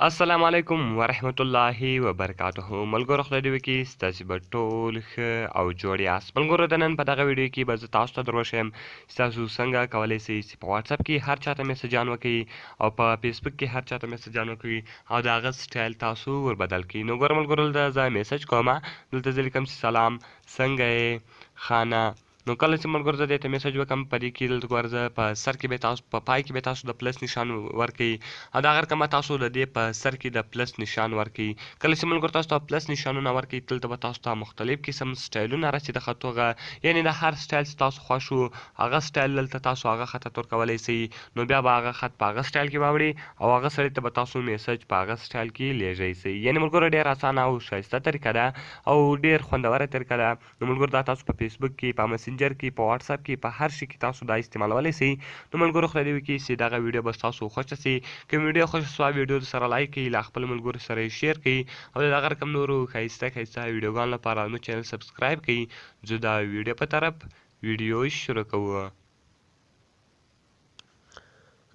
السلام علیکم ورحمت الله وبرکاته. ملګرو خدای دې وکړي ستاسې به ټول ښه او جوړ یاست. ملګرو د نن په دغه ویډیو کې به زه تاسو ته در وښیم ستاسو څنګه کولی سئ چې په واتساپ کې هر چا ته میسجان وکړئ او په فیسبوک کې هر چا ته میسجان وکړئ او د هغه سټایل تاسو ور بدل کړئ. نو ګوره ملګرو دلته زه میسج کوم، دلته زه لیکم چې سلام څنګه یې خانه. نو کله چې ملګرو زه دې ته میسج وکړم په دې کې دلته ګوره زه په سر کې به تاسو په پای کې به تاسو د پلس نشان ورکړئ او دا هغه رقم تاسو د دې په سر کې د پلس نشان ورکړئ. کله چې ملګرو تاسو ته پلس نشانونه ورکړئ دلته به تاسو ته مختلف قسم سټایلونه راسي د خطو هغه یعنې د هر سټایل چې تاسو خوښ وو هغه سټایل دلته تاسو هغه خط ته ورکولی سئ. نو بیا به هغه خط په هغه سټایل کې راوړي او هغه سړي ته به تاسو میسج په هغه سټایل کې لیږئ سئ. یعنې ملګرو ډېر اسانه او ښایسته طریقه ده او ډېر خوندوره طریقه ده. نو ملګرو دا تاسو په فیسبوک کې، په مسینجر کې، په واټساپ کې، په هر شي کې تاسو دا استعمالولی سئ. نو ملګرو خدای دې وکړي چې دغه ویډیو به ستاسو خوښه سي. که ویډیو خوښه سوه ویډیو سره لایک کړئ، له خپلو ملګرو سره یې شیر کړئ او د دغه رقم نورو ښایسته ښایسته ویډیوګانو لپاره زموږ چینل سبسکرایب کړئ. زه د ویډیو په طرف ویډیو شروع کوو.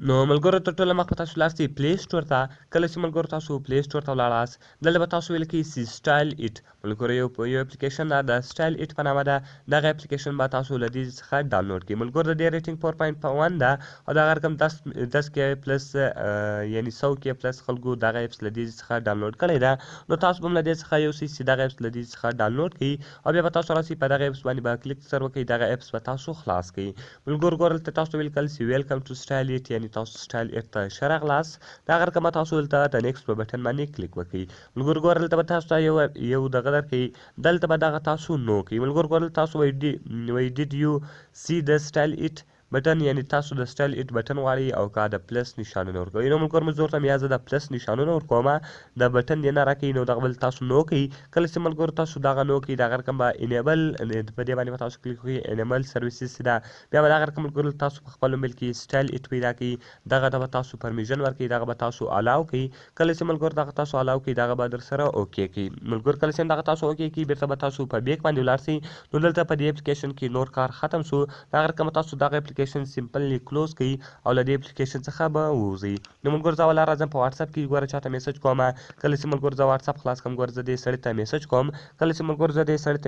نو ملګرو تر ټوله مخکې تاسو لاړ سئ پلی سټور ته. کله چې ملګرو تاسو پلی سټور ته ولاړاست دلته به تاسو ولیکئ چې سټایل ایټ. ملګرو یو اپلیکیشن ده د سټایل ایټ په نامه ده. دغه اپلیکیشن به تاسو له دې څخه ډاونلوډ کړئ. ملګرو د دې ریټینګ 4.1 ده او دغه رقم 10 کې پلس یعنې 100 کې پلس خلکو دغه اپس له دې څخه ډاونلوډ کړی ده. نو تاسو به هم له دې څخه یوسئ چې دغه اپس له دې څخه ډاونلوډ کړئ او بیا به تاسو راسئ په دغه اپس باندې به کلیک سر وکړئ، دغه اپس به تاسو خلاص کړئ. ملګرو ګوره دلته تاسو ولیکل چې ویلکم ټو سټایل ایټ، یعنې تاسو سټایل ایټ ته ښه راغلاست. د هغه رقم تاسو دلته د نیکسټ په بټن باندې کلیک وکړئ. ملګرو ګوره دلته به تاسو ته یو دغه درکوي، دلته به دغه تاسو نو کوئ. ملګرو ګوره تاسو وایي ډیډ یو سی د سټایل ایټ بټن، یعنې تاسو د سټایل ایټ بټن غواړئ او که د پلس نشانونه ورکوئ. نو ملګرو زه ورته یا زه د پلس نشانونه ورکوم، د بټن دې نه راکوي. نو دغه بل تاسو نو کوئ. کله چې ملګرو تاسو دغه نو کوئ دغه رقم به انیبل په دې باندې به تاسو کلیک وکړئ، انیبل سرویسز چې ده بیا به دغه رقم ملګرو تاسو په خپل موبایل کې سټایل ایټ پیدا کړئ، دغه ته به تاسو پرمیژن ورکړئ، دغه به تاسو الاو کړئ. کله چې ملګرو دغه تاسو الاو کړئ دغه به در سره اوکې کړئ. ملګرو کله چې دغه تاسو اوکې کړئ بېرته به تاسو په بیک باندې ولاړ سئ. نو دلته په دې اپلیکیشن کې نور کار ختم سو. دغه رقم تاسو دغه اپلیکیشن سمپلي کلوز کړئ او له دې اپلیکیشن څخه به ووځئ. نو ملګرو زه ولا راځم په واټساپ کې ګوره چاته میسج کوم. کله چې ملګرو زه واټساپ خلاص کړم ګوره زه دې سړي ته میسج کوم. کله چې ملګرو زه دې سړي ته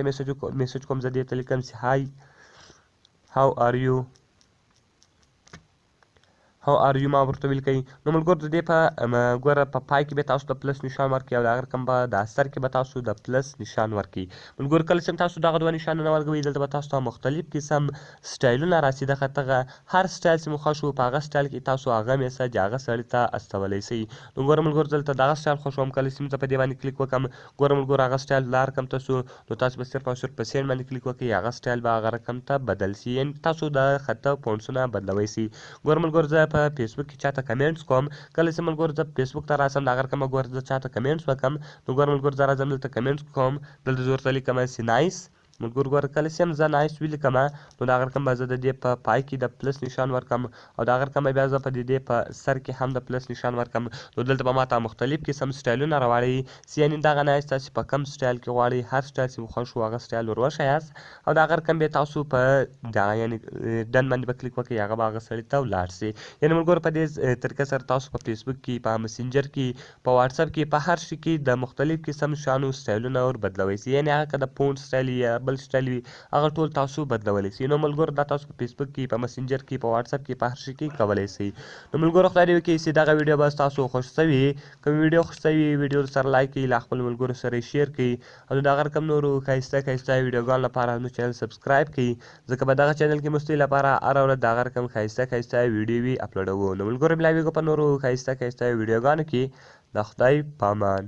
میسج کوم زه دې ته لیکم چې هاو آر یو ما ورته ولیکئ. نو ملګرو د دې په ګوره په پای کې به تاسو د پلس نشان ورکړئ او د هغه رقم به د سر کې به تاسو د پلس نشان ورکړئ. ملګرو کله چې تاسو دغه دوه نشانونه ورکوئ دلته به تاسو ته مختلف قسم سټایلونه راسي د خط هغه هر سټایل چې مو خوښ وو په هغه سټایل کې تاسو هغه میسج هغه سړي ته استولی سئ. نو ګوره ملګرو دلته دغه سټایل خوښوم، کله چې زه په دې باندې کلیک وکړم ګوره ملګرو هغه سټایل دا رقم ته سو. نو تاسو به صرف او صرف په سینډ باندې کلیک وکړئ، هغه سټایل به هغه رقم ته بدل سي، یعنې تاسو د خطه پونټسونه بدلوی سئ. ګوره ملګرو زه په فیسبوک کې چاته کمنټس کوم، کله چې ملګرو زه فیسبوک ته راسم د هغه رقم به ګوره زه چاته کمنټس وکړم. نو ګوره ملګرو زه راځم دلته کمنټس کوم، دلته زه ورته لیکم چې نایس. ملګرو ګوره کله چې هم زه نایس ولیکم نو د هغه رقم به زه د دې په پای کې د پلس نشان ورکړم او د هغه رقم به بیا زه په دې په سر کې هم د پلس نشان ورکړم. نو دلته به ماته مختلف قسم سټایلونه راوړئ چې یعنې دغه نایس تاسې په کم سټایل کې غواړئ، هر سټایل چې مو خوښ وو هغه سټایل ور وښیاست او د هغه رقم بیا تاسو په دغه یعنې ډن باندې به کلیک وکړئ، هغه به هغه سړي ته ولاړ سي. یعنې ملګرو په دې طریقه سره تاسو په فیسبوک کې، په مسینجر کې، په واټساپ کې، په هر شي کې د مختلف قسم شانو سټایلونه ور بدلوی سئ، یعنې هغه که د فونټ سټایل یا بل سټایل وي هغه ټول تاسو بدلولی سئ. نو ملګرو دا تاسو په فیسبوک کې، په مسینجر کې، په واټساپ کې، په هر شي کې کولی سئ. نو ملګرو خدای دې وکړي چې دغه ویډیو به ستاسو خوښ سوي وي. که ویډیو خوښ سوي وي ویډیو سره لایک کړئ، له خپلو ملګرو سره یې شیر کړئ او د هغه رقم نورو ښایسته ښایسته ویډیوګانو لپاره زموږ چینل سبسکرایب کړئ، ځکه په دغه چینل کې مو ستاسو لپاره هره ورځ د هغه رقم ښایسته ښایسته ویډیوې اپلوډوو. نو ملګرو بیا ویګو په نورو ښایسته ښایسته ویډیوګانو کې. د خدای په امان.